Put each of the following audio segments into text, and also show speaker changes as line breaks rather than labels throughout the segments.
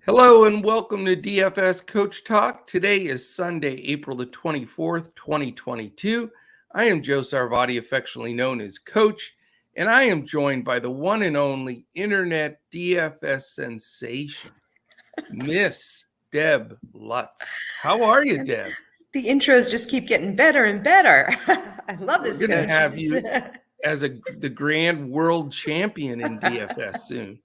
Hello and welcome to DFS Coach Talk. Today is Sunday, April the 24th, 2022. I am Joe Sarvati, affectionately known as Coach, and I am joined by the one and only internet DFS sensation, Miss Deb Lutz. How are you, Deb?
The intros just keep getting better and better. I love this,
We're going
Coach.
to have you as the grand world champion in DFS soon.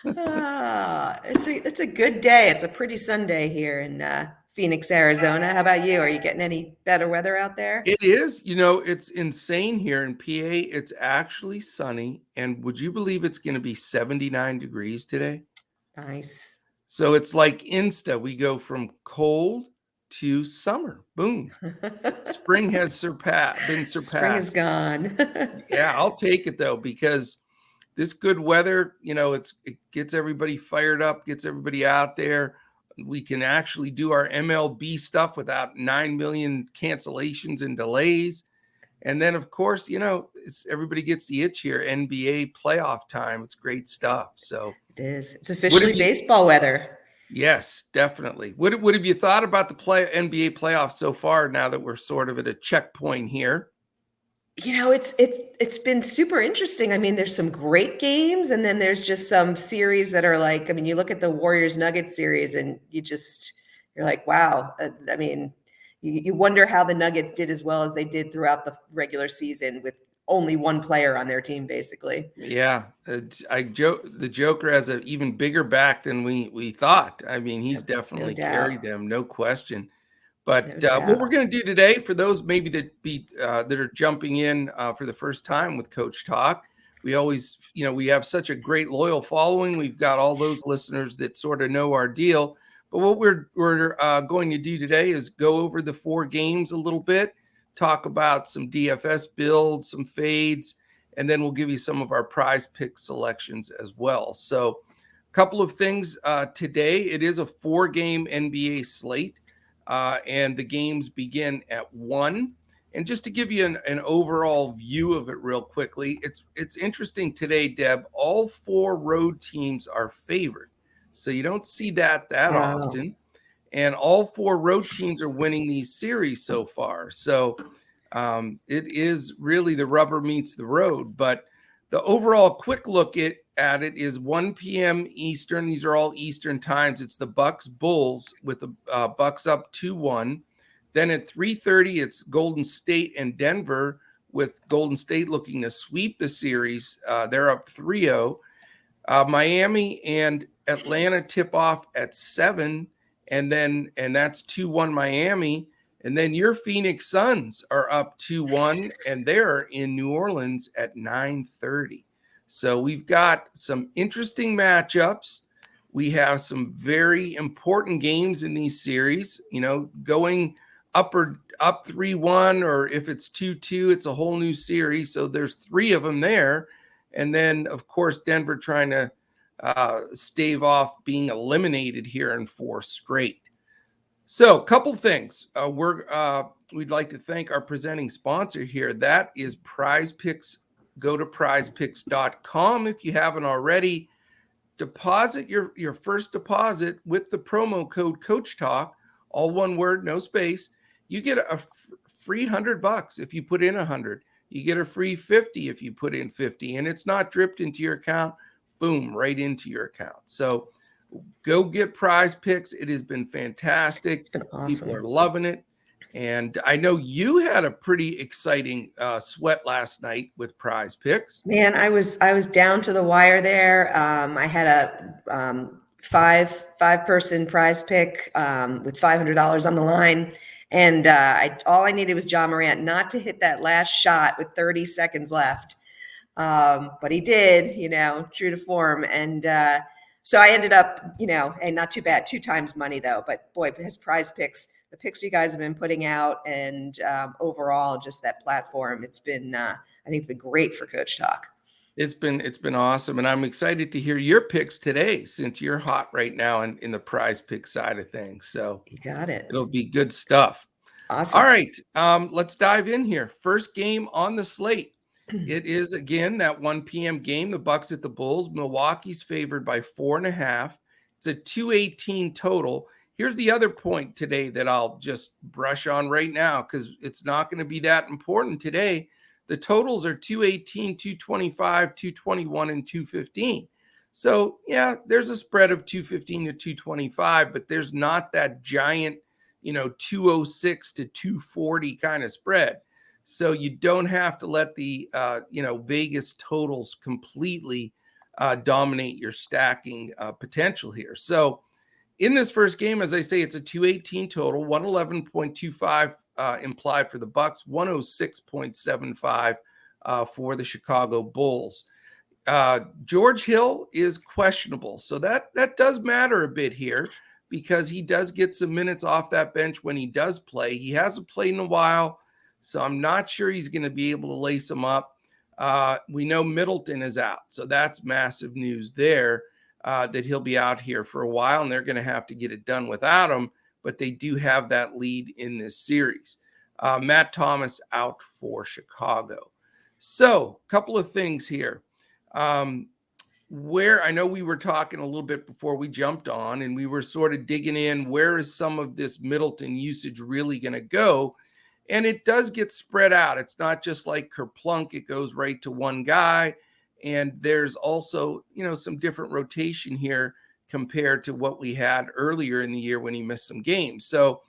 It's a good day. It's a pretty Sunday here in Phoenix, Arizona. How about you? Are you getting any better weather out there?
It is. It's insane here in PA. It's actually sunny. And would you believe it's going to be 79 degrees today?
Nice.
So it's like Insta. We go from cold to summer. Boom. Spring has been surpassed.
Spring is gone.
Yeah, I'll take it though, because this good weather, it gets everybody fired up, gets everybody out there. We can actually do our MLB stuff without 9 million cancellations and delays. And then, of course, everybody gets the itch here. NBA playoff time. It's great stuff. So
it is. It's officially baseball weather.
Yes, definitely. What have you thought about the NBA playoffs so far, now that we're sort of at a checkpoint here?
It's been super interesting. I mean, there's some great games, and then there's just some series that are like, you look at the Warriors Nuggets series and you're like, wow. You wonder how the Nuggets did as well as they did throughout the regular season with only one player on their team, basically.
Yeah. The Joker has an even bigger back than we thought. I mean, he's definitely carried them, no question. But what we're going to do today, for those maybe that are jumping in for the first time with Coach Talk, we always, we have such a great loyal following. We've got all those listeners that sort of know our deal. But what we're going to do today is go over the 4 games a little bit, talk about some DFS builds, some fades, and then we'll give you some of our prize pick selections as well. So a couple of things today. It is a 4-game NBA slate. And the games begin at 1. And just to give you an overall view of it real quickly, it's interesting today, Deb. All 4 road teams are favored. So you don't see that often. And all 4 road teams are winning these series so far. So it is really the rubber meets the road. But the overall quick look at it is 1 p.m. Eastern. These are all Eastern times. It's the Bucks Bulls with the Bucks up 2-1. Then at 3:30, it's Golden State and Denver, with Golden State looking to sweep the series. They're up 3-0. Miami and Atlanta tip off at 7, and that's 2-1 Miami. And then your Phoenix Suns are up 2-1, and they're in New Orleans at 9:30. So we've got some interesting matchups. We have some very important games in these series, going up 3-1, or if it's 2-2, it's a whole new series. So there's 3 of them there. And then, of course, Denver trying to stave off being eliminated here in 4 straight. So a couple things. We'd like to thank our presenting sponsor here. That is Prizepicks. Go to prizepicks.com if you haven't already. Deposit your first deposit with the promo code Coach Talk, all one word, no space. You get a free $100 if you put in 100. You get a free 50 if you put in 50, and it's not dripped into your account. Boom, right into your account. So go get Prize Picks. It has been fantastic.
It's been awesome.
People are loving it. And I know you had a pretty exciting sweat last night with Prize Picks.
Man, I was down to the wire there. I had a five-person prize pick with $500 on the line. And all I needed was John Morant not to hit that last shot with 30 seconds left. But he did, true to form. And so I ended up, and not too bad, 2 times money though. But boy, his Prize Picks, the picks you guys have been putting out, and overall just that platform, it's been, I think it's been great for Coach Talk.
It's been awesome. And I'm excited to hear your picks today, since you're hot right now in the Prize Pick side of things. So
you got it.
It'll be good stuff.
Awesome.
All right. Let's dive in here. First game on the slate. It is, again, that 1 p.m. game, the Bucks at the Bulls. Milwaukee's favored by 4.5. It's a 218 total. Here's the other point today that I'll just brush on right now because it's not going to be that important today. The totals are 218, 225, 221, and 215. So, yeah, there's a spread of 215 to 225, but there's not that giant, 206 to 240 kind of spread. So you don't have to let the, Vegas totals completely dominate your stacking potential here. So in this first game, as I say, it's a 218 total, 111.25 implied for the Bucks, 106.75 for the Chicago Bulls. George Hill is questionable, so that does matter a bit here because he does get some minutes off that bench when he does play. He hasn't played in a while, so I'm not sure he's going to be able to lace him up. We know Middleton is out, so that's massive news there, that he'll be out here for a while, and they're going to have to get it done without him, but they do have that lead in this series. Matt Thomas out for Chicago. So a couple of things here. Where I know we were talking a little bit before we jumped on, and we were sort of digging in, where is some of this Middleton usage really going to go? And it does get spread out. It's not just like Kerplunk. It goes right to one guy. And there's also, some different rotation here compared to what we had earlier in the year when he missed some games. So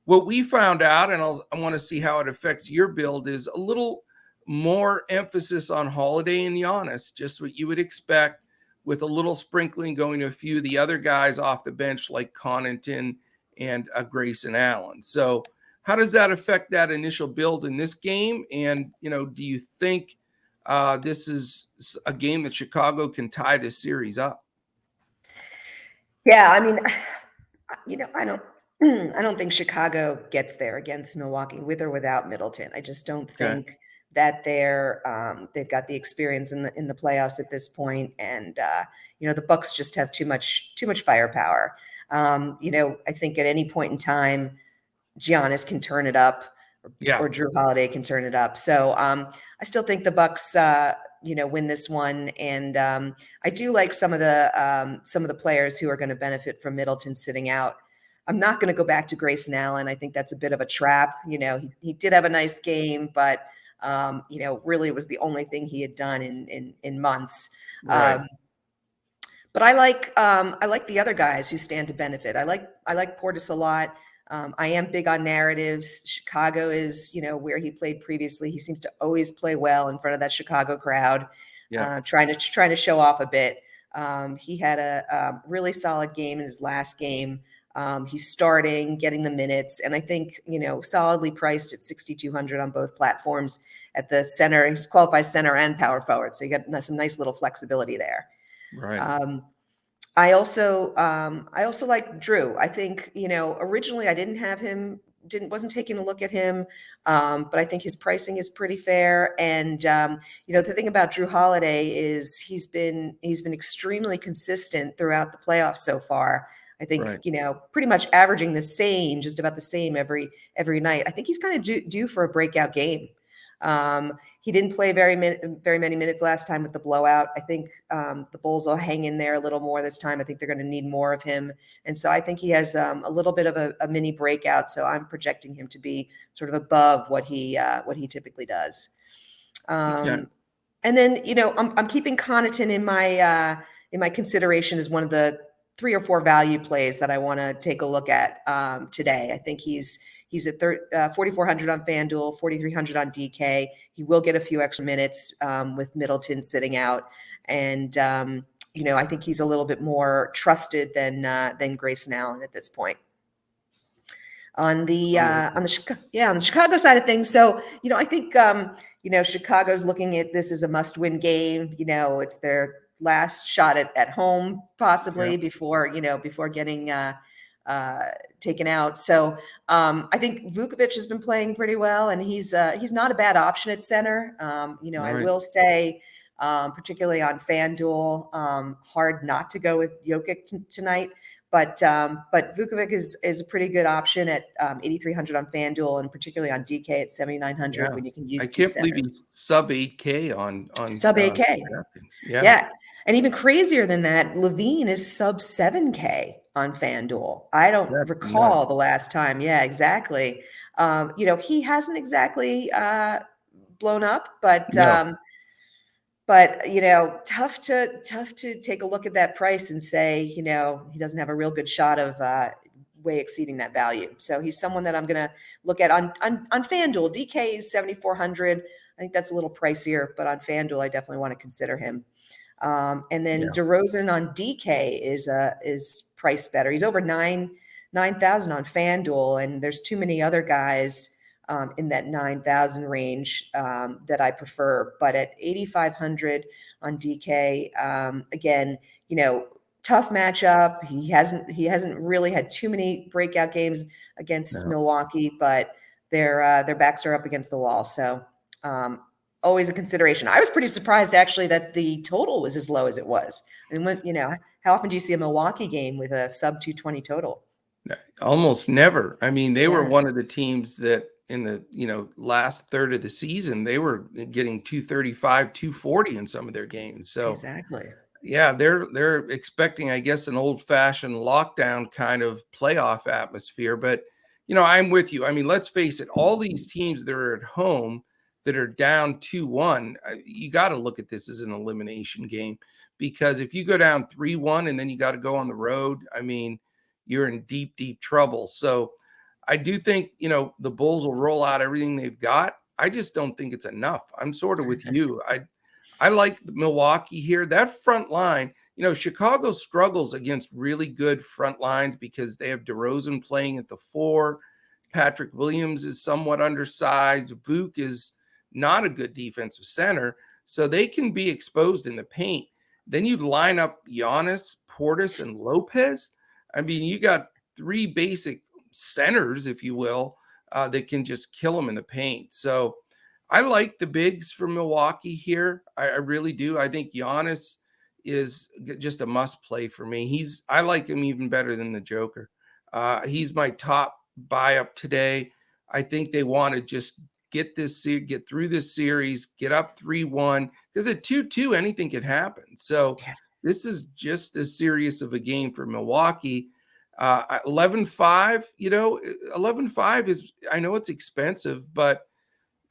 what we found out, and I want to see how it affects your build, is a little more emphasis on Holiday and Giannis, just what you would expect, with a little sprinkling going to a few of the other guys off the bench like Connaughton and Grayson Allen. So how does that affect that initial build in this game? And, do you think this is a game that Chicago can tie this series up?
Yeah, I mean, I don't think Chicago gets there against Milwaukee with or without Middleton. I just don't think that they've got the experience in the playoffs at this point, and the Bucks just have too much firepower. I think at any point in time, Giannis can turn it up, or Drew Holiday can turn it up. So I still think the Bucks, win this one, and I do like some of the players who are going to benefit from Middleton sitting out. I'm not going to go back to Grayson Allen. I think that's a bit of a trap. He did have a nice game, but really it was the only thing he had done in months.
Right.
But I like the other guys who stand to benefit. I like Portis a lot. I am big on narratives. Chicago is, where he played previously. He seems to always play well in front of that Chicago crowd, trying to show off a bit. He had a really solid game in his last game. He's starting, getting the minutes, and I think, solidly priced at 6,200 on both platforms at the center. He's qualified center and power forward, so you got some nice little flexibility there.
Right.
I also like Drew. I think, originally I didn't have him, wasn't taking a look at him, but I think his pricing is pretty fair. And the thing about Drew Holiday is he's been extremely consistent throughout the playoffs so far. I think, pretty much averaging just about the same every night. I think he's kind of due for a breakout game. He didn't play very many minutes last time with the blowout. I think the Bulls will hang in there a little more this time. I think they're going to need more of him. And so I think he has a little bit of a mini breakout. So I'm projecting him to be sort of above what he typically does. And then, I'm keeping Connaughton in my consideration as one of the 3 or 4 value plays that I want to take a look at today. I think he's at 4,400 on FanDuel, 4,300 on DK. He will get a few extra minutes with Middleton sitting out, and I think he's a little bit more trusted than Grayson Allen at this point. On the Chicago side of things, so I think Chicago's looking at this as a must-win game. It's their last shot at home, possibly before getting taken out. So I think Vukovic has been playing pretty well, and he's not a bad option at center. I will say, particularly on FanDuel, hard not to go with Jokic tonight. But Vukovic is a pretty good option at 8,300 on FanDuel, and particularly on DK at 7,900 when you can use.
I can't believe he's sub 8K on
sub 8K.
Yeah.
And even crazier than that, Levine is sub 7K on FanDuel. I don't recall the last time. Yeah, exactly. He hasn't exactly blown up, but
No.
tough to take a look at that price and say, he doesn't have a real good shot of way exceeding that value. So he's someone that I'm going to look at on FanDuel. DK is 7,400. I think that's a little pricier, but on FanDuel, I definitely want to consider him. And then DeRozan on DK is priced better. He's over 9,000 on FanDuel, and there's too many other guys in that 9,000 range that I prefer. But at 8,500 on DK, again, tough matchup. He hasn't really had too many breakout games against Milwaukee, but their backs are up against the wall. So always a consideration. I was pretty surprised actually that the total was as low as it was. I mean, how often do you see a Milwaukee game with a sub 220 total?
Almost never. I mean, they were one of the teams that in the last third of the season, they were getting 235, 240 in some of their games. So
exactly.
Yeah, they're expecting, I guess, an old-fashioned lockdown kind of playoff atmosphere. But I'm with you. I mean, let's face it, all these teams that are at home that are down 2-1, you got to look at this as an elimination game, because if you go down 3-1 and then you got to go on the road, I mean, you're in deep, deep trouble. So I do think, the Bulls will roll out everything they've got. I just don't think it's enough. I'm sort of with you. I like Milwaukee here. That front line, Chicago struggles against really good front lines because they have DeRozan playing at the 4. Patrick Williams is somewhat undersized. Vuk is not a good defensive center, so they can be exposed in the paint. Then you line up Giannis, Portis, and Lopez. I mean, you got 3 basic centers, if you will, that can just kill them in the paint. So I like the bigs for Milwaukee here. I really do. I think Giannis is just a must play for me. I like him even better than the Joker. He's my top buy up today. I think they want to just get through this series, get up 3-1, because at 2-2, anything can happen. So this is just as serious of a game for Milwaukee. 11-5, 11-5 is, I know it's expensive, but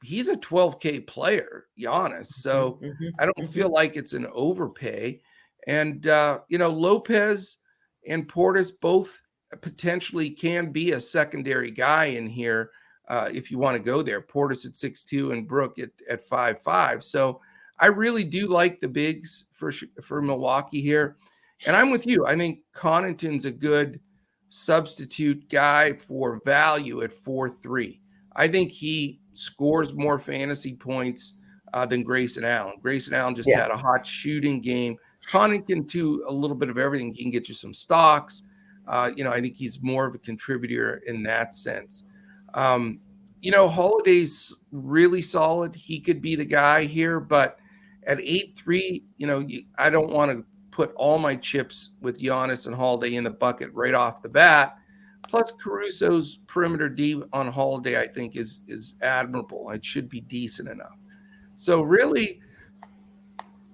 he's a 12K player, Giannis. So I don't feel like it's an overpay. And, Lopez and Portis both potentially can be a secondary guy in here if you want to go there. Portis at 6'2" and Brook at 5'5". So I really do like the bigs for Milwaukee here. And I'm with you. I think Connaughton's a good substitute guy for value at 4-3. I think he scores more fantasy points than Grayson Allen. Grayson Allen just had a hot shooting game. Connaughton, too, a little bit of everything. He can get you some stocks. I think he's more of a contributor in that sense. Holiday's really solid. He could be the guy here, but at 8-3, I don't want to put all my chips with Giannis and Holiday in the bucket right off the bat. Plus, Caruso's perimeter D on Holiday, I think, is admirable. It should be decent enough. So really,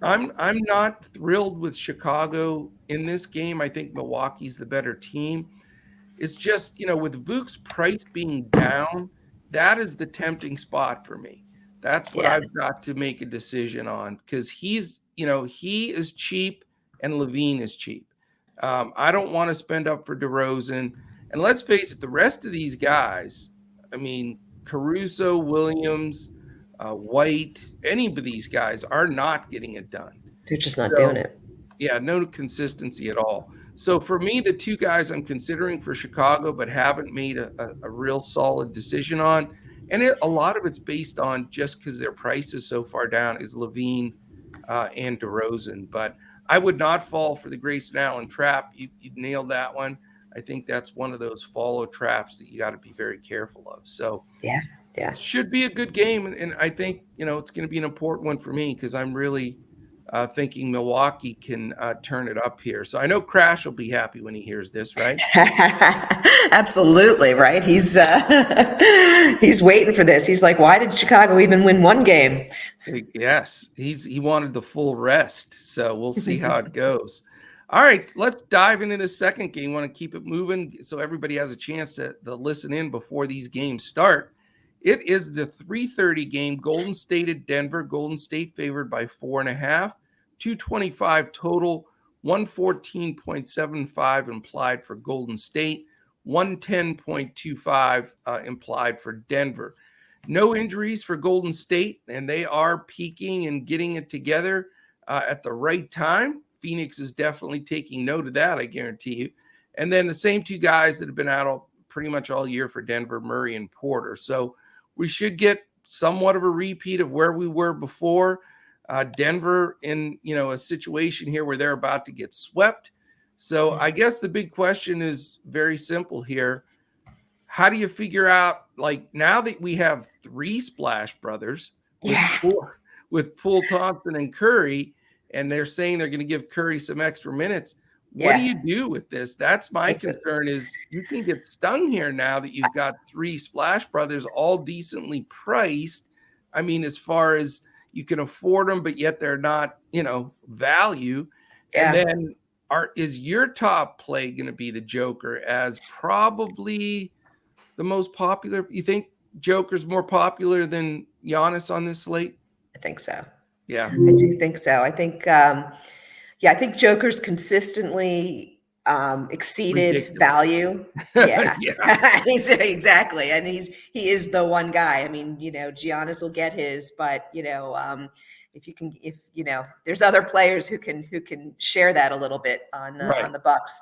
I'm not thrilled with Chicago in this game. I think Milwaukee's the better team. It's just, with Vuk's price being down, that is the tempting spot for me. That's what I've got to make a decision on, because he is cheap and Levine is cheap. I don't want to spend up for DeRozan. And let's face it, the rest of these guys, I mean, Caruso, Williams, White, any of these guys are not getting it done.
They're just not doing it.
Yeah, no consistency at all. So for me, the 2 guys I'm considering for Chicago but haven't made a real solid decision on, and a lot of it's based on just because their price is so far down, is Levine and DeRozan. But I would not fall for the Grayson Allen trap. You nailed that one. I think that's one of those follow traps that you got to be very careful of. So
yeah,
should be a good game. And I think, it's going to be an important one for me, because I'm really thinking Milwaukee can turn it up here. So I know Crash will be happy when he hears this, right?
Absolutely, right? He's waiting for this. He's like, why did Chicago even win one game?
Yes, he wanted the full rest. So we'll see how it goes. All right, let's dive into the second game. Want to keep it moving so everybody has a chance to listen in before these games start. It is the 3:30 game, Golden State at Denver. Golden State favored by 4.5, 225 total, 114.75 implied for Golden State, 110.25 implied for Denver. No injuries for Golden State, and they are peaking and getting it together at the right time. Phoenix is definitely taking note of that, I guarantee you. And then the same two guys that have been out pretty much all year for Denver, Murray and Porter. So we should get somewhat of a repeat of where we were before. Denver in, a situation here where they're about to get swept. So I guess the big question is very simple here. How do you figure out, like, now that we have 3 Splash Brothers with Poole, Thompson, and Curry, and they're saying they're going to give Curry some extra minutes, what do you do with this? That's my concern is you can get stung here now that you've got 3 Splash Brothers all decently priced. I mean, as far as you can afford them, but yet they're not, value. And then is your top play going to be the Joker as probably the most popular? You think Joker's more popular than Giannis on this slate?
I think so.
Yeah.
I do think so. I think, I think Joker's consistently exceeded
Ridiculous
value. Yeah.
Yeah.
Exactly. And he is the one guy. I mean, Giannis will get his, but if there's other players who can share that a little bit on the Bucks.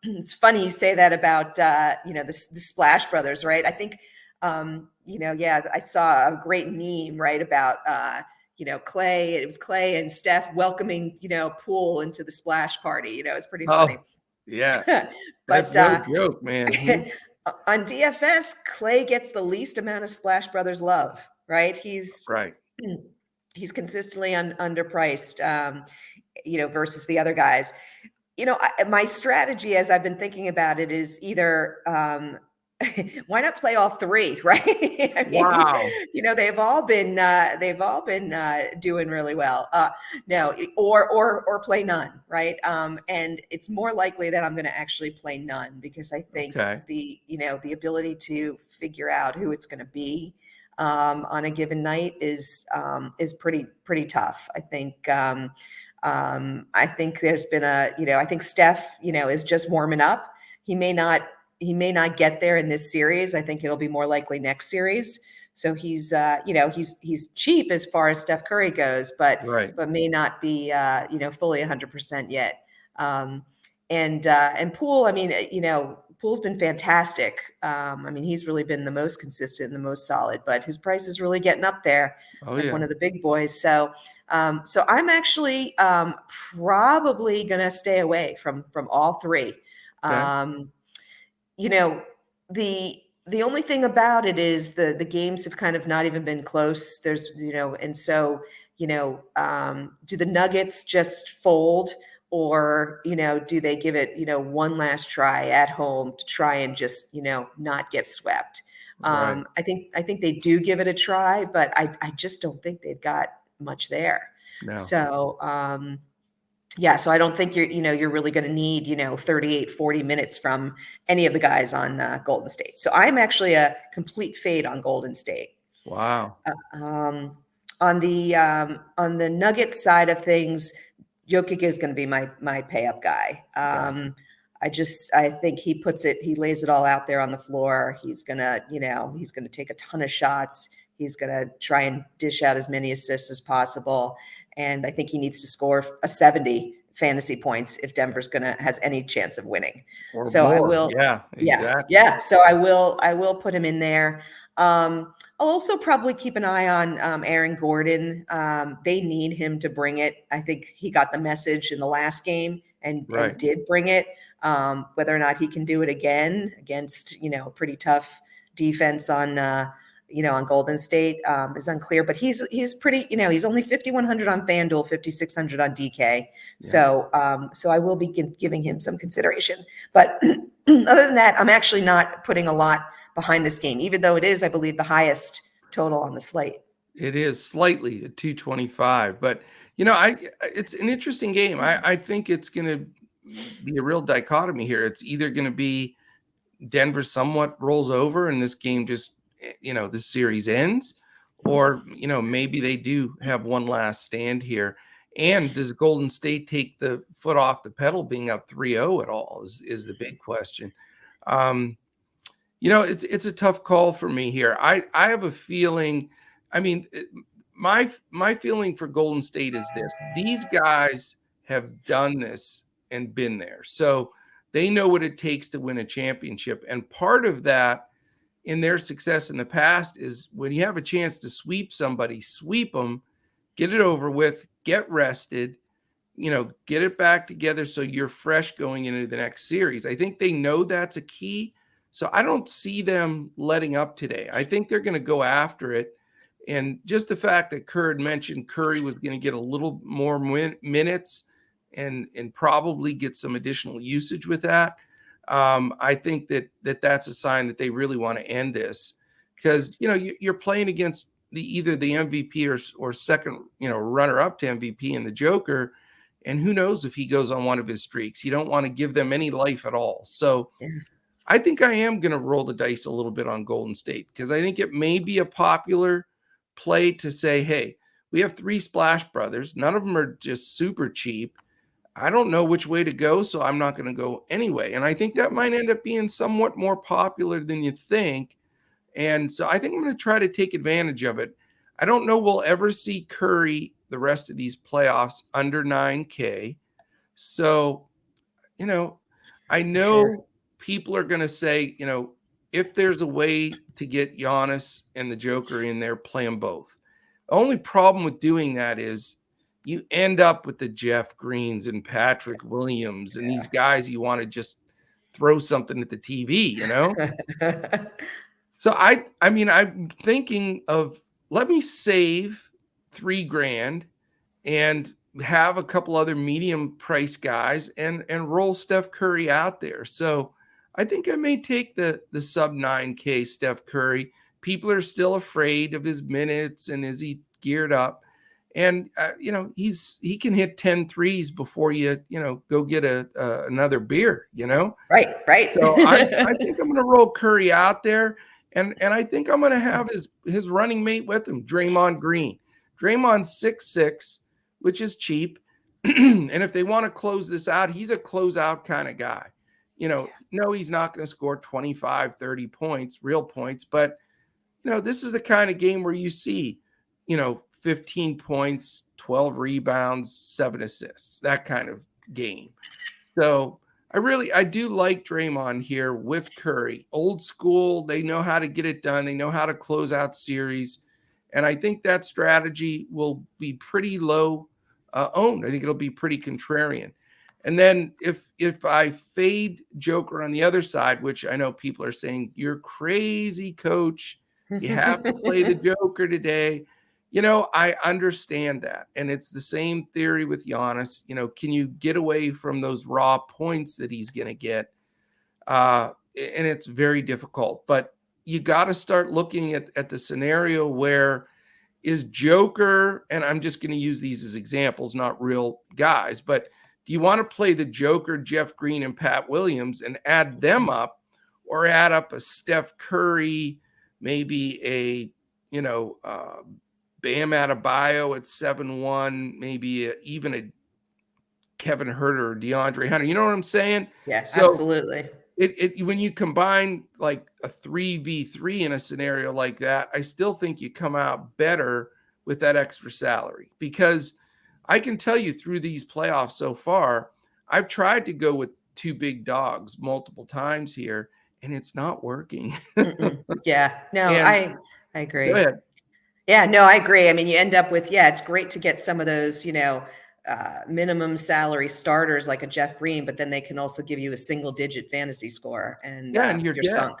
It's funny you say that about the Splash Brothers, right? I think I saw a great meme, right, about Clay. It was Clay and Steph welcoming Poole into the splash party. It's pretty funny.
Yeah,
but
that's no joke, man.
On DFS, Clay gets the least amount of Splash Brothers love, right? He's consistently underpriced, versus the other guys. My strategy, as I've been thinking about it, is either why not play all 3, right? I mean,
wow.
They've all been doing really well. No, or play none, right? And it's more likely that I'm going to actually play none because I think the ability to figure out who it's going to be on a given night is pretty tough. I think there's been I think Steph, is just warming up. He may not get there in this series. I think it'll be more likely next series. So he's cheap as far as Steph Curry goes, but may not be, fully 100% yet. And Poole, I mean, Poole's been fantastic. I mean, he's really been the most consistent and the most solid, but his price is really getting up there, one of the big boys. So I'm actually probably going to stay away from all 3. The only thing about it is the games have kind of not even been close. There's, and so, do the Nuggets just fold? Or, do they give it, one last try at home to try and just, not get swept? I think they do give it a try, but I just don't think they've got much there. No. So, so I don't think you're really going to need, 38, 40 minutes from any of the guys on Golden State. So I'm actually a complete fade on Golden State.
Wow.
On the Nuggets side of things, Jokic is going to be my pay up guy. I think he lays it all out there on the floor. He's going to take a ton of shots. He's going to try and dish out as many assists as possible. And I think he needs to score a 70 fantasy points if Denver's has any chance of winning. So I will. Yeah, exactly. Yeah. So I will put him in there. I'll also probably keep an eye on Aaron Gordon. They need him to bring it. I think he got the message in the last game and did bring it. Whether or not he can do it again against, pretty tough defense on on Golden State is unclear, but he's pretty, he's only 5,100 on FanDuel, 5,600 on DK. Yeah. So I will be giving him some consideration, but other than that, I'm actually not putting a lot behind this game, even though it is, I believe, the highest total on the slate.
It is slightly at 225, but it's an interesting game. I think it's going to be a real dichotomy here. It's either going to be Denver somewhat rolls over and this game just, this series ends, or, maybe they do have one last stand here. And does Golden State take the foot off the pedal being up 3-0 at all is the big question. It's a tough call for me here. I have a feeling, my feeling for Golden State is this. These guys have done this and been there. So they know what it takes to win a championship. And part of that in their success in the past is when you have a chance to sweep somebody, sweep them, get it over with, get rested, get it back together so you're fresh going into the next series. I think they know that's a key. So I don't see them letting up today. I think they're going to go after it. And just the fact that Kerr had mentioned Curry was going to get a little more minutes and probably get some additional usage with that. I think that's a sign that they really want to end this because, you're playing against either the MVP or second, runner-up to MVP and the Joker. And who knows if he goes on one of his streaks. You don't want to give them any life at all. So I think I am going to roll the dice a little bit on Golden State because I think it may be a popular play to say, hey, we have 3 Splash Brothers. None of them are just super cheap. I don't know which way to go, so I'm not going to go anyway. And I think that might end up being somewhat more popular than you think. And so I think I'm going to try to take advantage of it. I don't know we'll ever see Curry the rest of these playoffs under 9K. So, I know people are going to say, if there's a way to get Giannis and the Joker in there, play them both. The only problem with doing that is you end up with the Jeff Greens and Patrick Williams and these guys you want to just throw something at the TV, So I'm thinking of let me save $3,000 and have a couple other medium price guys and roll Steph Curry out there. So I think I may take the sub 9K Steph Curry. People are still afraid of his minutes and is he geared up? And, he can hit 10 threes before you go get another beer,
Right.
So I think I'm going to roll Curry out there. And I think I'm going to have his running mate with him, Draymond Green. Draymond's 6'6", which is cheap. And if they want to close this out, he's a closeout kind of guy. No, he's not going to score 25, 30 points, real points. But, this is the kind of game where you see, 15 points, 12 rebounds, 7 assists, that kind of game. So I do like Draymond here with Curry. Old school, they know how to get it done. They know how to close out series. And I think that strategy will be pretty low owned. I think it'll be pretty contrarian. And then if I fade Joker on the other side, which I know people are saying, you're crazy, coach. You have to play the Joker today. I understand that. And it's the same theory with Giannis. Can you get away from those raw points that he's going to get? And it's very difficult. But you got to start looking at the scenario where is Joker, and I'm just going to use these as examples, not real guys, but do you want to play the Joker, Jeff Green, and Pat Williams and add them up, or add up a Steph Curry, maybe a, Bam Adebayo at 7-1, maybe even a Kevin Huerter or DeAndre Hunter. You know what I'm saying?
Yeah, so absolutely.
When you combine like a 3v3 in a scenario like that, I still think you come out better with that extra salary, because I can tell you through these playoffs so far, I've tried to go with 2 big dogs multiple times here, and it's not working.
Yeah, no, I agree.
Go ahead.
Yeah, no, I agree. I mean, you end up with, it's great to get some of those, minimum salary starters like a Jeff Green, but then they can also give you a single digit fantasy score and,
and you're
sunk.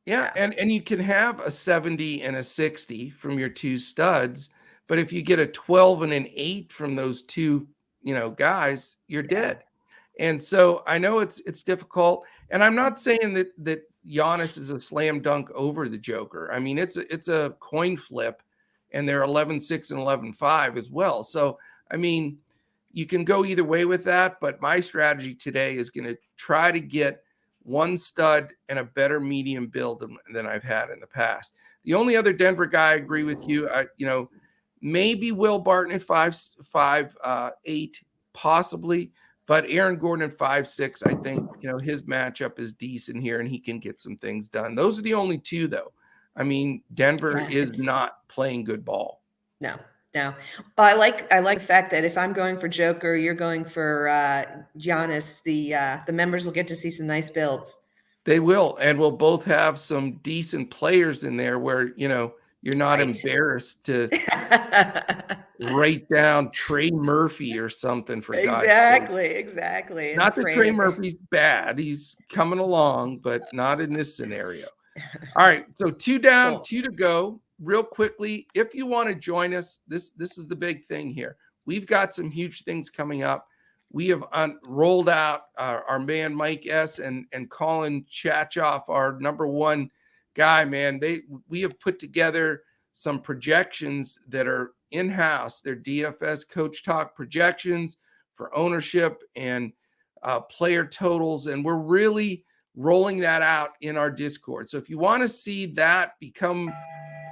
Yeah, and you can have a 70 and a 60 from your two studs, but if you get a 12 and an 8 from those two, guys, you're dead. And so I know it's difficult, and I'm not saying that Giannis is a slam dunk over the Joker. I mean, it's a coin flip, and they're 11-6 and 11-5 as well. So I mean, you can go either way with that, but my strategy today is going to try to get one stud and a better medium build than I've had in the past. The only other Denver guy I agree with you, maybe Will Barton at 5'8", possibly, but Aaron Gordon at 5'6", I think, his matchup is decent here and he can get some things done. Those are the only two, though. I mean, Denver is not playing good ball.
No. I like the fact that if I'm going for Joker, you're going for Giannis. The members will get to see some nice builds.
They will, and we'll both have some decent players in there where you're not embarrassed to write down Trey Murphy or something for God's sake.
Exactly.
Not that Trey Murphy's bad; he's coming along, but not in this scenario. All right, so 2 down, cool. 2 to go. Real quickly, if you want to join us, this is the big thing here. We've got some huge things coming up. We have rolled out our man Mike S. and Colin Chachoff, our number one guy, man. We have put together some projections that are in-house. They're DFS Coach Talk projections for ownership and player totals, and we're really rolling that out in our Discord. So if you want to see that become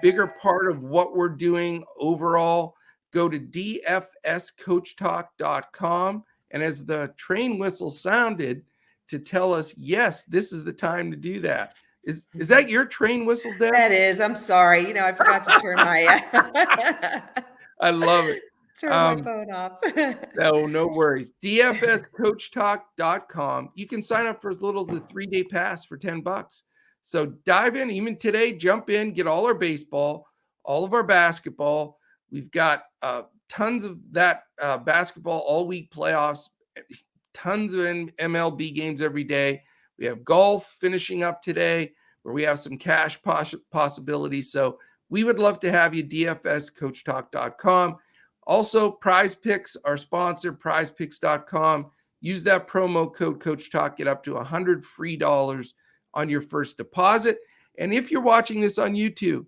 bigger part of what we're doing overall, go to dfscoachtalk.com. And as the train whistle sounded to tell us, yes, this is the time to do that. Is that your train whistle, Deb?
That is. I'm sorry. I forgot to turn my
I love it.
Turn my phone off.
No worries. dfscoachtalk.com. You can sign up for as little as a 3-day pass for $10. So dive in, even today, jump in, get all our baseball, all of our basketball. We've got tons of that basketball all week playoffs, tons of MLB games every day. We have golf finishing up today where we have some cash possibilities. So we would love to have you, dfscoachtalk.com. Also, Prizepicks, our sponsor, prizepicks.com. Use that promo code Coach Talk, get up to $100 free on your first deposit. And if you're watching this on YouTube,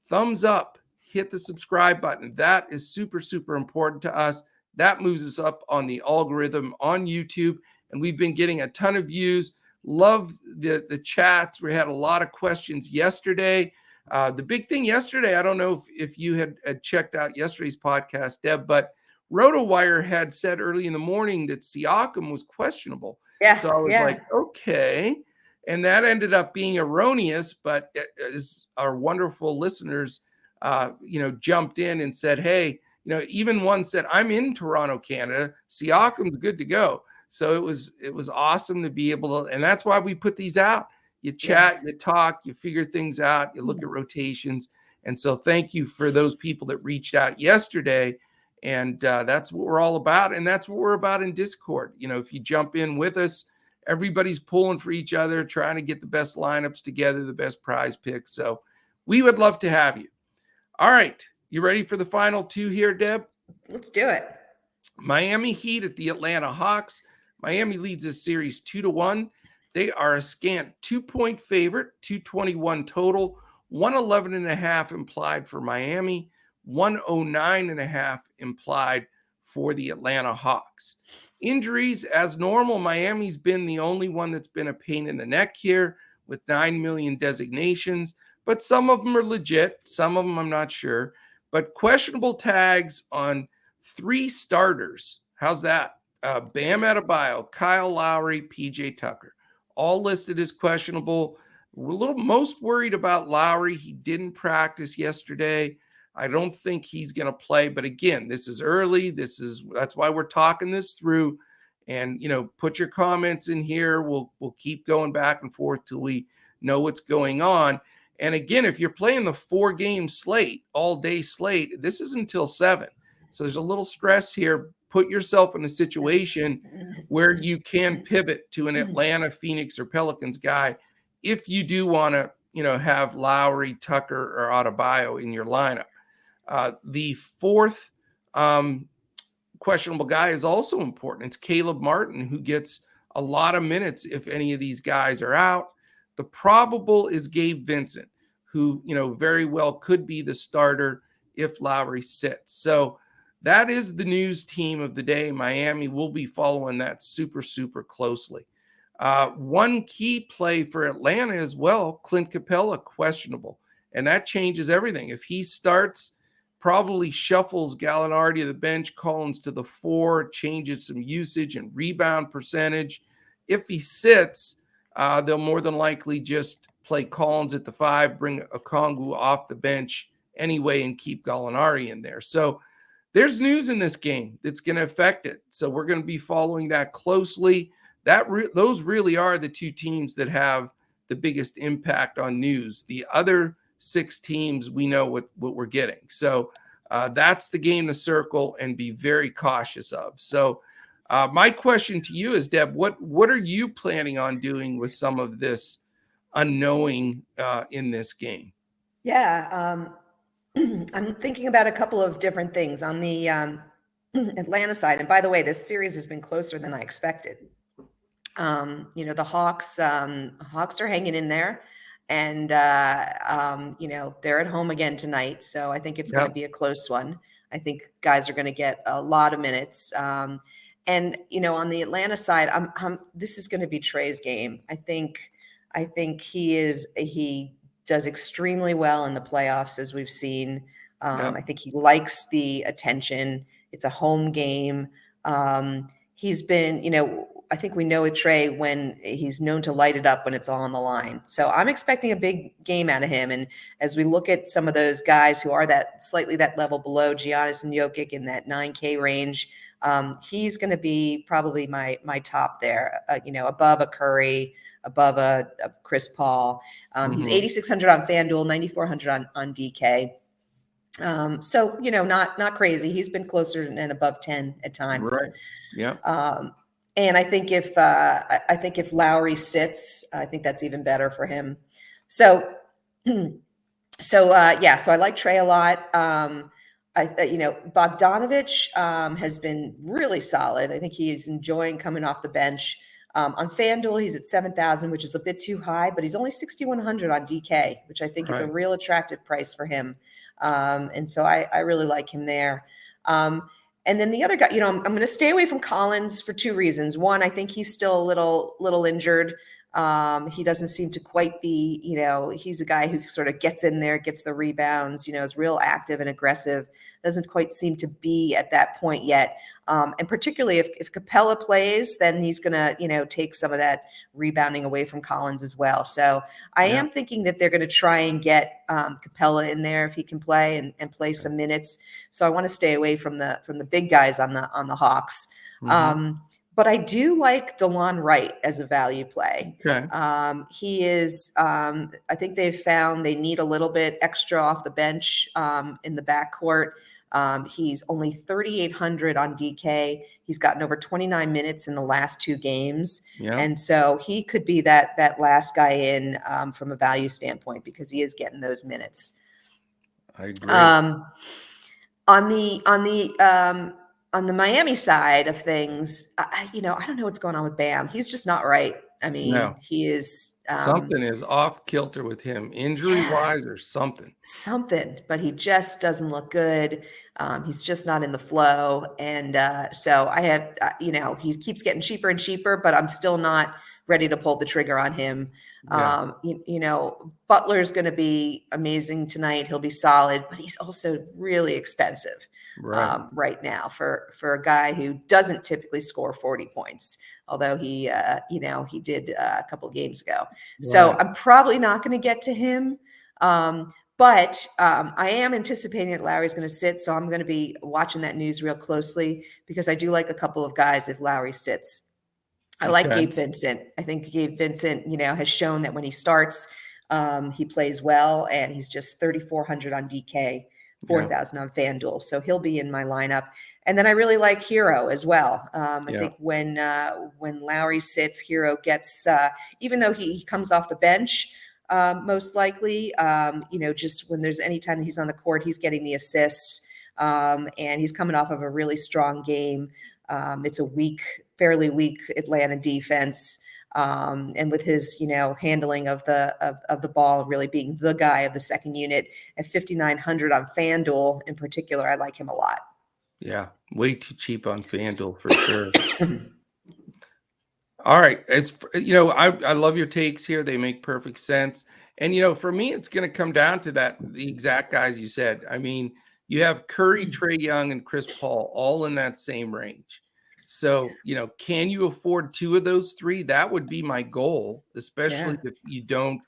thumbs up, hit the subscribe button. That is super, super important to us. That moves us up on the algorithm on YouTube. And we've been getting a ton of views. Love the chats. We had a lot of questions yesterday. The big thing yesterday, I don't know if you had checked out yesterday's podcast, Deb, but RotoWire had said early in the morning that Siakam was questionable.
Yeah.
So I was like, okay. And that ended up being erroneous, but as our wonderful listeners, jumped in and said, hey, even one said, I'm in Toronto, Canada. Siakam's good to go. So it was awesome to be able to, and that's why we put these out. You chat, you talk, you figure things out, you look at rotations. And so thank you for those people that reached out yesterday. And that's what we're all about. And that's what we're about in Discord. If you jump in with us, everybody's pulling for each other, trying to get the best lineups together, the best prize picks. So we would love to have you. All right. You ready for the final 2 here, Deb?
Let's do it.
Miami Heat at the Atlanta Hawks. Miami leads this series 2-1. They are a scant 2-point favorite, 221 total, 111.5 implied for Miami, 109.5 implied for the Atlanta Hawks. Injuries, as normal, Miami's been the only one that's been a pain in the neck here with 9 million designations, but some of them are legit. Some of them I'm not sure, but questionable tags on 3 starters. How's that? Bam Adebayo, Kyle Lowry, PJ Tucker, all listed as questionable. We're a little most worried about Lowry. He didn't practice yesterday. I don't think he's going to play, but again, this is early. That's why we're talking this through. And put your comments in here. We'll keep going back and forth till we know what's going on. And again, if you're playing the 4-game slate, all day slate, this is until 7. So there's a little stress here. Put yourself in a situation where you can pivot to an Atlanta, Phoenix, or Pelicans guy if you do want to have Lowry, Tucker, or Adebayo in your lineup. The fourth questionable guy is also important. It's Caleb Martin, who gets a lot of minutes if any of these guys are out. The probable is Gabe Vincent, who, very well could be the starter if Lowry sits. So that is the news team of the day. Miami will be following that super, super closely. One key play for Atlanta as well, Clint Capella, questionable. And that changes everything. If he starts, probably shuffles Gallinari to the bench, Collins to the 4, changes some usage and rebound percentage. If he sits, they'll more than likely just play Collins at the 5, bring Okongwu off the bench anyway, and keep Gallinari in there. So there's news in this game that's going to affect it. So we're going to be following that closely. Those really are the two teams that have the biggest impact on news. The other 6 teams, we know what we're getting. So that's the game to circle and be very cautious of. So my question to you is, Deb, what are you planning on doing with some of this unknowing in this game?
Yeah, I'm thinking about a couple of different things on the Atlanta side. And by the way, this series has been closer than I expected. The Hawks are hanging in there, and they're at home again tonight. So I think it's going to be a close one. I think guys are going to get a lot of minutes. And on the Atlanta side, this is going to be Trey's game. I think he does extremely well in the playoffs, as we've seen. I think he likes the attention. It's a home game. He's been, I think we know with Trey when he's known to light it up when it's all on the line. So I'm expecting a big game out of him. And as we look at some of those guys who are that level below Giannis and Jokic in that 9K range, he's going to be probably my top there, above a Curry, above a Chris Paul. He's 8,600 on FanDuel, 9,400 on DK. So, not crazy. He's been closer and above 10 at times.
Right. Yeah.
And I think if Lowry sits, I think that's even better for him. So I like Trey a lot. Bogdanovich has been really solid. I think he is enjoying coming off the bench. On FanDuel, he's at 7,000, which is a bit too high, but he's only 6,100 on DK, which I think is a real attractive price for him. And so I really like him there. And then the other guy, I'm going to stay away from Collins for 2 reasons. One, I think he's still a little injured. He doesn't seem to quite be, he's a guy who sort of gets in there, gets the rebounds, is real active and aggressive, doesn't quite seem to be at that point yet. And particularly if Capella plays, then he's going to, take some of that rebounding away from Collins as well. So I am thinking that they're going to try and get Capella in there if he can play and play some minutes. So I want to stay away from the big guys on the Hawks. But I do like DeLon Wright as a value play.
Okay.
He is, I think they've found they need a little bit extra off the bench in the backcourt. He's only 3,800 on DK. He's gotten over 29 minutes in the last 2 games. Yeah. And so he could be that last guy in from a value standpoint because he is getting those minutes.
I agree.
On the Miami side of things, I don't know what's going on with Bam. He's just not right. I mean, he is.
Something is off kilter with him, injury-wise or something.
Something, but he just doesn't look good. He's just not in the flow. And so I have, he keeps getting cheaper and cheaper, but I'm still not ready to pull the trigger on him. Yeah. Butler's going to be amazing tonight. He'll be solid, but he's also really expensive right now for a guy who doesn't typically score 40 points, although he did a couple of games ago. Right. So I'm probably not going to get to him. But I am anticipating that Lowry's going to sit, so I'm going to be watching that news real closely because I do like a couple of guys if Lowry sits. I like Gabe Vincent. I think Gabe Vincent, has shown that when he starts, he plays well, and he's just 3,400 on DK, 4,000 on FanDuel. So he'll be in my lineup. And then I really like Hero as well. I think when Lowry sits, Hero gets, even though he comes off the bench, most likely. Just when there's any time that he's on the court, he's getting the assists, and he's coming off of a really strong game. It's a fairly weak Atlanta defense. And with his, handling of the ball, really being the guy of the second unit at 5,900 on FanDuel in particular, I like him a lot.
Yeah, way too cheap on FanDuel for sure. All right, I love your takes here. They make perfect sense. And for me, it's going to come down to the exact guys you said. I mean, you have Curry, Trae Young, and Chris Paul all in that same range. So, can you afford two of those three? That would be my goal, especially if you don't,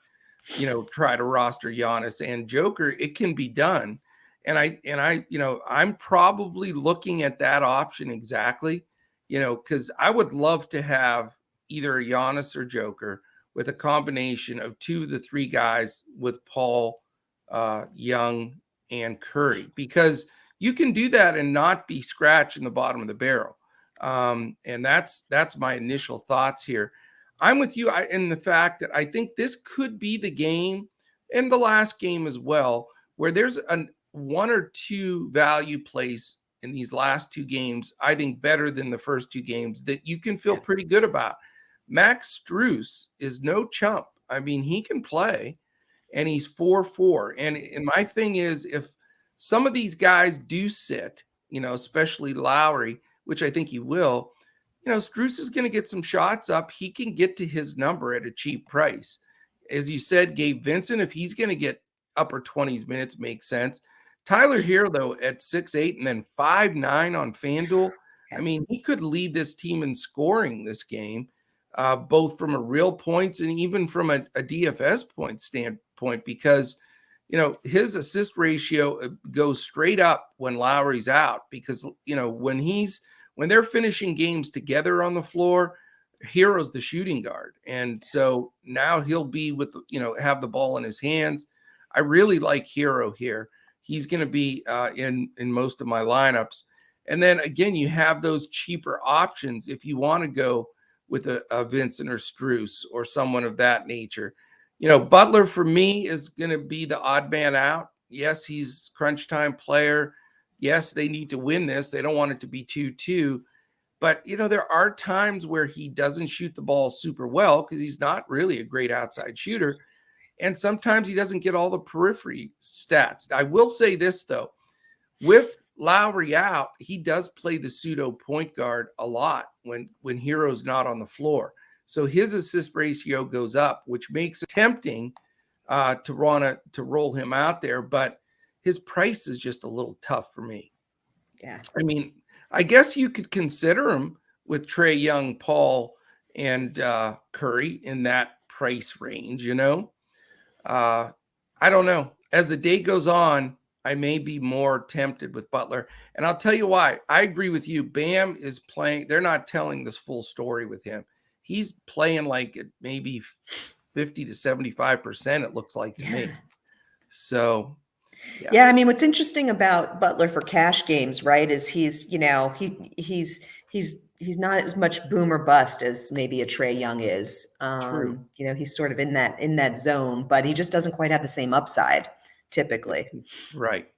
try to roster Giannis and Joker. It can be done. And I'm probably looking at that option exactly, because I would love to have either a Giannis or Joker with a combination of two of the three guys with Paul, Young, and Curry, because you can do that and not be scratching the bottom of the barrel. And that's my initial thoughts here. I'm with you in the fact that I think this could be the game, and the last game as well, where there's one or two value plays in these last two games, I think better than the first two games, that you can feel pretty good about. Max Strus is no chump. I mean, he can play, and he's 4-4. And my thing is, if some of these guys do sit, especially Lowry, which I think he will, Strus is going to get some shots up. He can get to his number at a cheap price. As you said, Gabe Vincent, if he's going to get upper 20s minutes, makes sense. Tyler Hero, though, at 6'8" and then 5'9" on FanDuel, I mean, he could lead this team in scoring this game, both from a real points and even from a DFS point standpoint, because, his assist ratio goes straight up when Lowry's out, because, when they're finishing games together on the floor, Hero's the shooting guard. And so now he'll be have the ball in his hands. I really like Hero here. He's going to be in most of my lineups. And then again, you have those cheaper options if you want to go with a Vincent or Strus or someone of that nature. Butler for me is going to be the odd man out. Yes, he's crunch time player. Yes, they need to win this. They don't want it to be 2-2. But, there are times where he doesn't shoot the ball super well because he's not really a great outside shooter. And sometimes he doesn't get all the periphery stats. I will say this, though. With Lowry out, he does play the pseudo point guard a lot when Hero's not on the floor. So his assist ratio goes up, which makes it tempting to roll him out there. But his price is just a little tough for me.
Yeah.
I mean, I guess you could consider him with Trae Young, Paul, and Curry in that price range, I don't know. As the day goes on, I may be more tempted with Butler. And I'll tell you why. I agree with you. Bam is playing. They're not telling this full story with him. He's playing like at maybe 50 to 75%, it looks like to me. So,
yeah. I mean, what's interesting about Butler for cash games, right, is he's not as much boom or bust as maybe a Trae Young is.
True.
He's sort of in that zone, but he just doesn't quite have the same upside typically.
Right.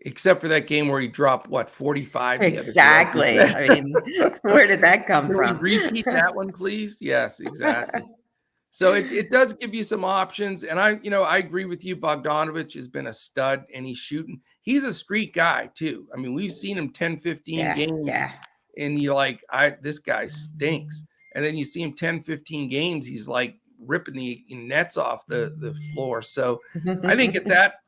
Except for that game where he dropped 45.
Exactly. I mean, where did that come from?
Repeat that one, please. Yes, exactly. So it does give you some options. And I agree with you. Bogdanovich has been a stud, and he's shooting. He's a street guy too. I mean, we've seen him 10, 15 games. Yeah. And you're like, this guy stinks. And then you see him 10, 15 games. He's like ripping the nets off the floor. So I think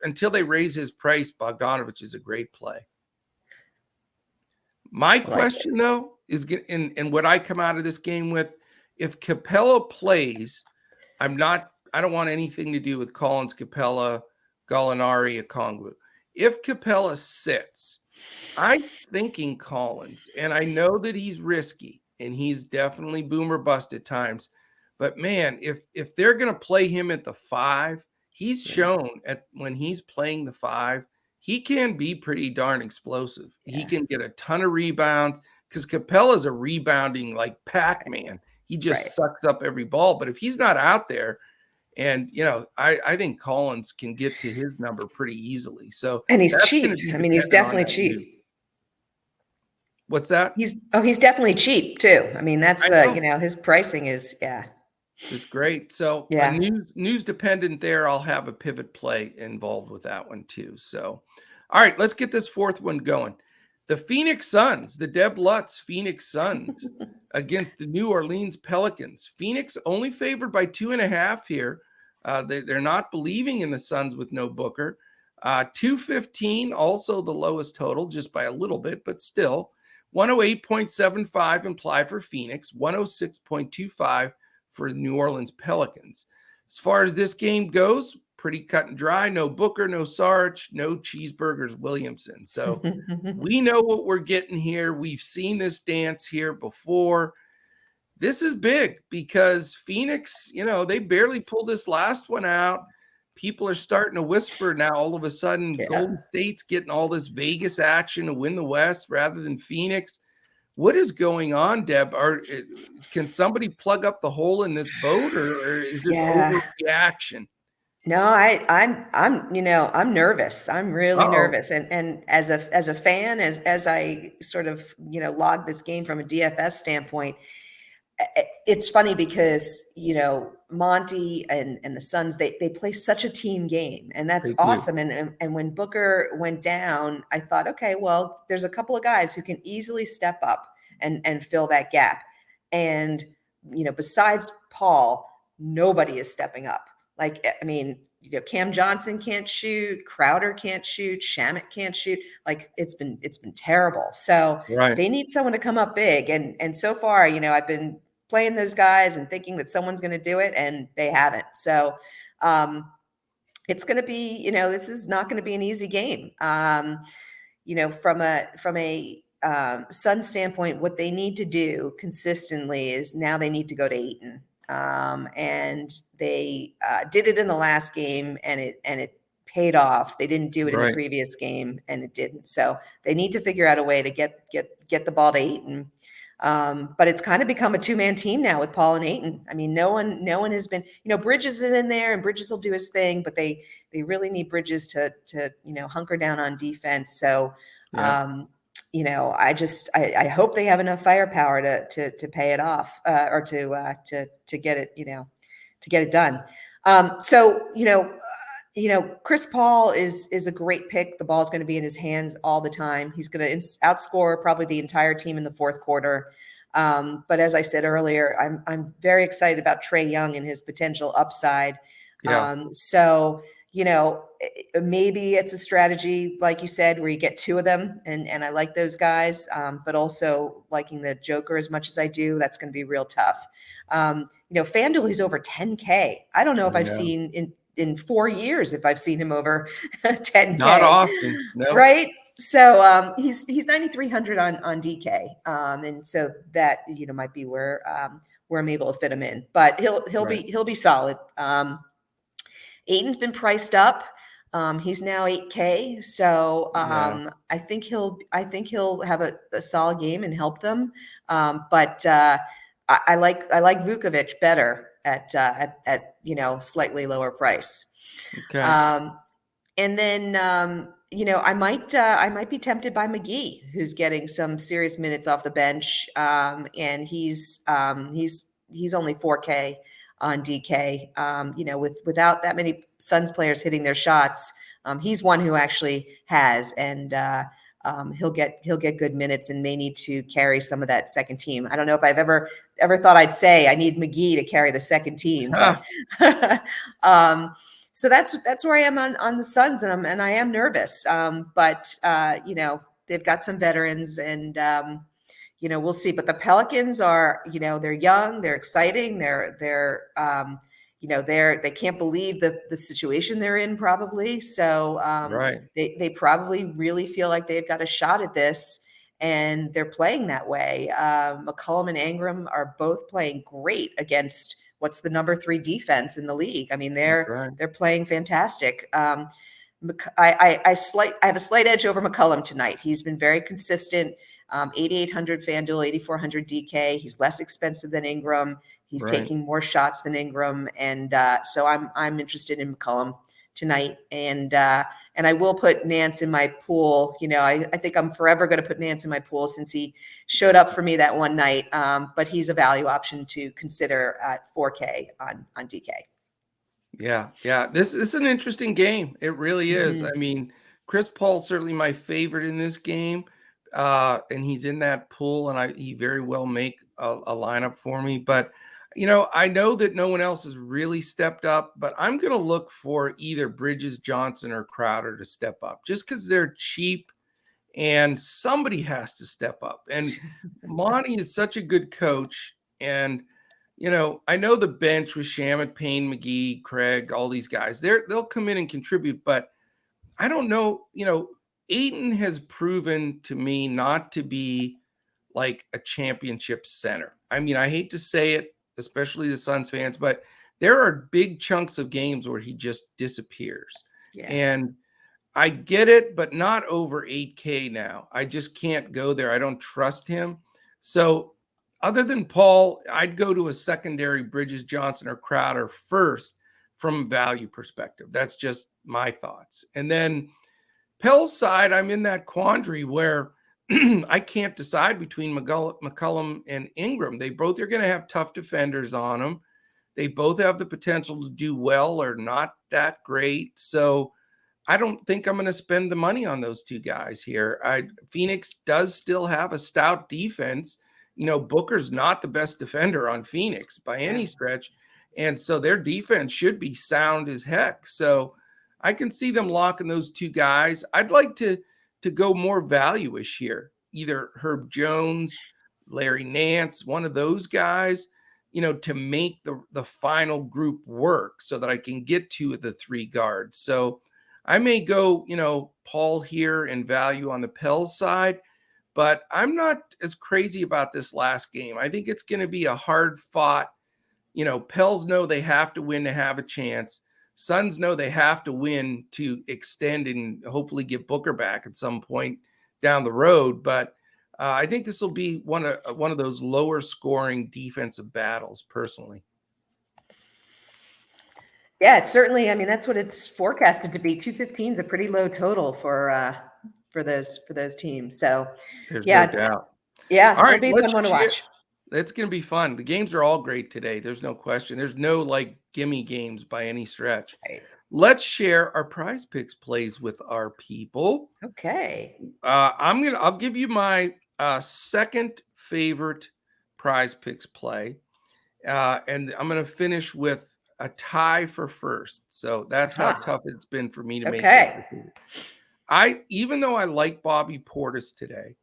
until they raise his price, Bogdanovich is a great play. My question, though, is and what I come out of this game with, if Capella plays, I don't want anything to do with Collins, Capella, Gallinari, Okongwu. If Capella sits, I'm thinking Collins, and I know that he's risky, and he's definitely boom or bust at times. But man, if they're going to play him at the 5, he's shown when he's playing the 5, he can be pretty darn explosive. Yeah. He can get a ton of rebounds because Capella's a rebounding like Pac-Man. He just sucks up every ball. But if he's not out there And, I think Collins can get to his number pretty easily. So,
and he's
that's
cheap.
going to be
I mean, he's
dependent on
definitely
that
cheap.
move. What's that?
He's definitely cheap too. I mean, that's his pricing is,
It's great. So news dependent there. I'll have a pivot play involved with that one too. So, all right, let's get this fourth one going. The Phoenix Suns, the Deb Lutz Phoenix Suns against the New Orleans Pelicans. Phoenix only favored by 2.5 here. They're not believing in the Suns with no Booker. 215, also the lowest total, just by a little bit, but still. 108.75 implied for Phoenix, 106.25 for the New Orleans Pelicans. As far as this game goes, pretty cut and dry. No Booker, no Sarge, no Cheeseburgers Williamson. So we know what we're getting here. We've seen this dance here before. This is big because Phoenix, they barely pulled this last one out. People are starting to whisper now all of a sudden Golden State's getting all this Vegas action to win the West rather than Phoenix. What is going on, Deb? Can somebody plug up the hole in this boat, or is this overreaction?
No, I'm nervous. I'm really nervous. And as a fan, as I sort of, log this game from a DFS standpoint, it's funny because, Monty and the Suns, they play such a team game, and that's awesome. And when Booker went down, I thought, okay, well, there's a couple of guys who can easily step up and fill that gap. And, besides Paul, nobody is stepping up. Like, I mean, Cam Johnson can't shoot, Crowder can't shoot, Shamet can't shoot. Like, it's been terrible. So they need someone to come up big. And so far, I've been playing those guys and thinking that someone's going to do it, and they haven't. So it's going to be, this is not going to be an easy game. From a Sun standpoint, what they need to do consistently is now they need to go to Ayton. And they did it in the last game, and it paid off. They didn't do it in the previous game, and it didn't. So they need to figure out a way to get the ball to Ayton. But it's kind of become a two-man team now with Paul and Ayton. I mean, no one has been, Bridges is in there, and Bridges will do his thing, but they really need Bridges to hunker down on defense. So, I hope they have enough firepower to pay it off, or to get it, to get it done. Chris Paul is a great pick. The ball's going to be in his hands all the time. He's going to outscore probably the entire team in the fourth quarter. But as I said earlier, I'm very excited about Trae Young and his potential upside. Maybe it's a strategy, like you said, where you get two of them, and I like those guys, but also liking the Joker as much as I do, that's going to be real tough. FanDuel, he's over 10K. I don't know if I've seen in 4 years, if I've seen him over 10K.
Not often, no.
Right? So he's 9,300 on DK, and so that might be where I'm able to fit him in, but he'll be solid. Ayton's been priced up. He's now 8K. So I think he'll have a solid game and help them. But I like Vukovic better at slightly lower price.
Okay.
And then I might be tempted by McGee, who's getting some serious minutes off the bench. And he's only 4K on DK, without that many Suns players hitting their shots. He's one who actually has, and he'll get good minutes and may need to carry some of that second team. I don't know if I've ever thought I'd say I need McGee to carry the second team, but so that's where I am on the Suns, and I am nervous. But they've got some veterans, and we'll see. But the Pelicans are, they're young, they're exciting, they can't believe the situation they're in, probably. So they probably really feel like they've got a shot at this, and they're playing that way. McCollum and Ingram are both playing great against what's the number 3 defense in the league. I mean, they're playing fantastic. I have a slight edge over McCollum tonight. He's been very consistent. 8,800 FanDuel, 8,400 DK. He's less expensive than Ingram. He's taking more shots than Ingram, and so I'm interested in McCollum tonight, and I will put Nance in my pool. I think I'm forever going to put Nance in my pool since he showed up for me that one night. But he's a value option to consider at 4K on DK.
Yeah. This is an interesting game. It really is. I mean, Chris Paul's certainly my favorite in this game, and he's in that pool, and he very well make a lineup for me. But I know that no one else has really stepped up, but I'm going to look for either Bridges, Johnson, or Crowder to step up just because they're cheap and somebody has to step up. And Monty is such a good coach. And, I know the bench with Shamet, Payne, McGee, Craig, all these guys, they'll come in and contribute, but I don't know, Ayton has proven to me not to be like a championship center. I mean, I hate to say it, especially the Suns fans, but there are big chunks of games where he just disappears. Yeah. And I get it, but not over 8K now. I just can't go there. I don't trust him. So other than Paul, I'd go to a secondary Bridges, Johnson, or Crowder first from a value perspective. That's just my thoughts. And then Pell's side, I'm in that quandary where I can't decide between McCollum and Ingram. They both are going to have tough defenders on them. They both have the potential to do well or not that great. So I don't think I'm going to spend the money on those two guys here. Phoenix does still have a stout defense. Booker's not the best defender on Phoenix by any stretch. And so their defense should be sound as heck. So I can see them locking those two guys. I'd like to go more value-ish here. Either Herb Jones, Larry Nance, one of those guys, to make the final group work so that I can get two of the three guards. So I may go, Paul here and value on the Pels side, but I'm not as crazy about this last game. I think it's going to be a hard fought. Pels know they have to win to have a chance. Suns know they have to win to extend and hopefully get Booker back at some point down the road. But I think this will be one of those lower scoring defensive battles personally.
Yeah, it's certainly. I mean, that's what it's forecasted to be. 215 is a pretty low total for those teams. So
there's no doubt.
Yeah, all right, it'll be a fun one to watch.
It's going to be fun. The games are all great today. There's no question. There's no gimme games by any stretch.
Right.
Let's share our Prize Picks plays with our people.
Okay.
I'll give you my second favorite Prize Picks play. And I'm going to finish with a tie for first. So that's how tough it's been for me to make it. Even though I like Bobby Portis today,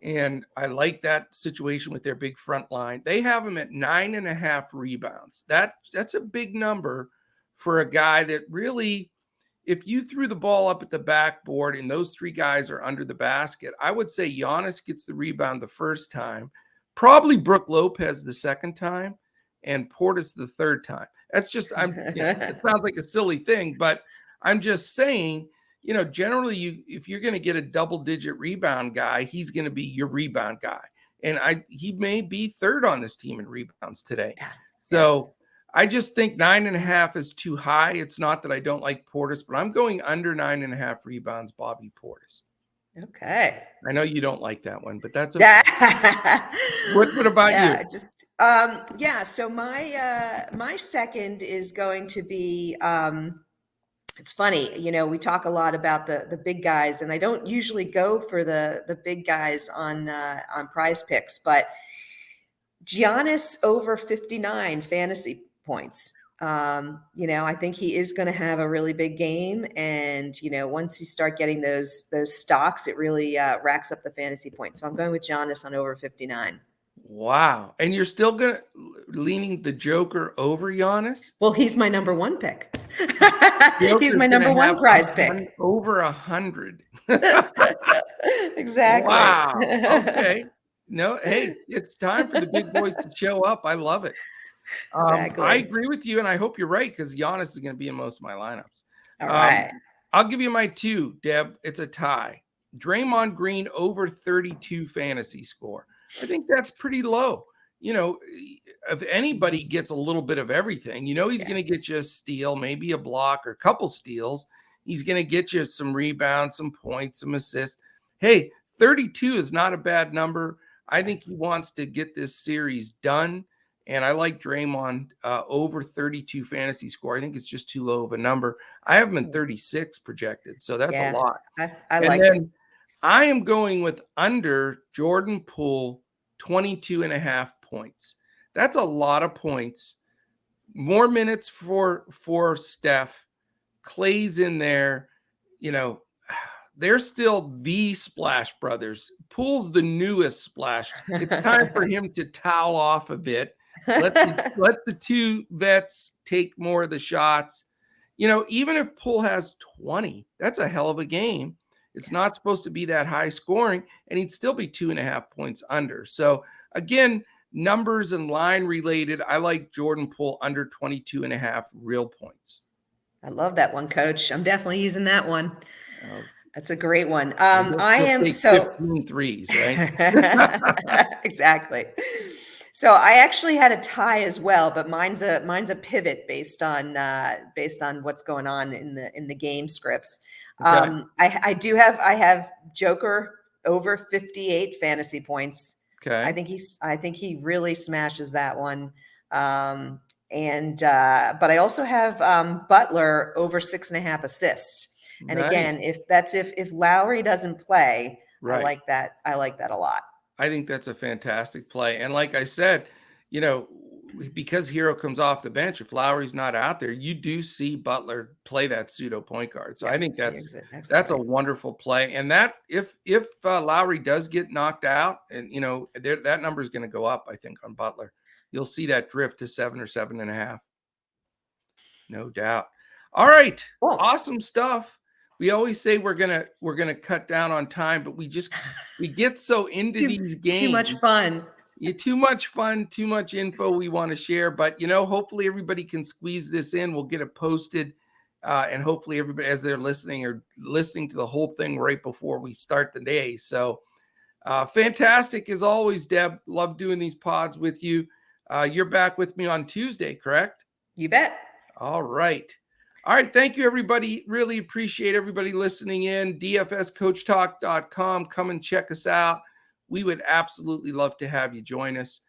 and I like that situation with their big front line, they have him at 9.5 rebounds. That's a big number for a guy that really, if you threw the ball up at the backboard and those three guys are under the basket, I would say Giannis gets the rebound the first time, probably Brook Lopez the second time, and Portis the third time. That's just, it sounds like a silly thing, but I'm just saying, generally if you're going to get a double-digit rebound guy, he's going to be your rebound guy. And he may be third on this team in rebounds today. Yeah. So I just think 9.5 is too high. It's not that I don't like Portis, but I'm going under 9.5 rebounds, Bobby Portis.
Okay.
I know you don't like that one, but that's okay. What about you?
So my second is going to be it's funny, we talk a lot about the big guys, and I don't usually go for the big guys on Prize Picks, but Giannis over 59 fantasy points. I think he is going to have a really big game, and once you start getting those stocks, it really racks up the fantasy points. So I'm going with Giannis on over 59.
Wow. And you're still leaning the Joker over Giannis?
Well, he's my number one pick. He's my number one prize pick.
Over 100.
Exactly.
Wow. Okay. No, hey, it's time for the big boys to show up. I love it. Exactly. I agree with you, and I hope you're right, because Giannis is going to be in most of my lineups.
All right.
I'll give you my two, Deb. It's a tie. Draymond Green over 32 fantasy score. I think that's pretty low. If anybody gets a little bit of everything, he's going to get you a steal, maybe a block or a couple steals. He's going to get you some rebounds, some points, some assists. Hey, 32 is not a bad number. I think he wants to get this series done. And I like Draymond over 32 fantasy score. I think it's just too low of a number. I have him in 36 projected. So that's a lot.
I like it.
I am going with under Jordan Poole, 22.5 points. That's a lot of points. More minutes for Steph. Clay's in there. They're still the Splash Brothers. Poole's the newest Splash. It's time for him to towel off a bit. Let the two vets take more of the shots. Even if Poole has 20, that's a hell of a game. It's not supposed to be that high scoring, and he'd still be 2.5 points under. So again, numbers and line related. I like Jordan Poole under 22.5 real points.
I love that one, Coach. I'm definitely using that one. That's a great one. I am so
15 threes, right?
Exactly. So I actually had a tie as well, but mine's a pivot based on what's going on in the game scripts.
Okay.
I have Joker over 58 fantasy points.
Okay.
I think he really smashes that one. But I also have Butler over 6.5 assists. And
nice.
Again, if Lowry doesn't play, right. I like that a lot.
I think that's a fantastic play. And like I said, because Hero comes off the bench, if Lowry's not out there, you do see Butler play that pseudo point guard. So I think that's a wonderful play. And that if Lowry does get knocked out, and that number is going to go up, I think, on Butler. You'll see that drift to 7 or 7.5. No doubt. All right. Cool. Awesome stuff. We always say we're gonna cut down on time, but we get so into these games.
Too much fun.
Too much fun, too much info we want to share. But hopefully everybody can squeeze this in. We'll get it posted, and hopefully everybody, as they're listening to the whole thing right before we start the day. So fantastic as always, Deb. Love doing these pods with you. You're back with me on Tuesday, correct?
You bet.
All right. All right. Thank you, everybody. Really appreciate everybody listening in. DFSCoachTalk.com. Come and check us out. We would absolutely love to have you join us.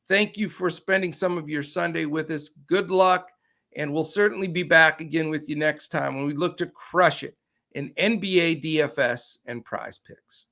Thank you for spending some of your Sunday with us. Good luck. And we'll certainly be back again with you next time when we look to crush it in NBA DFS and Prize Picks.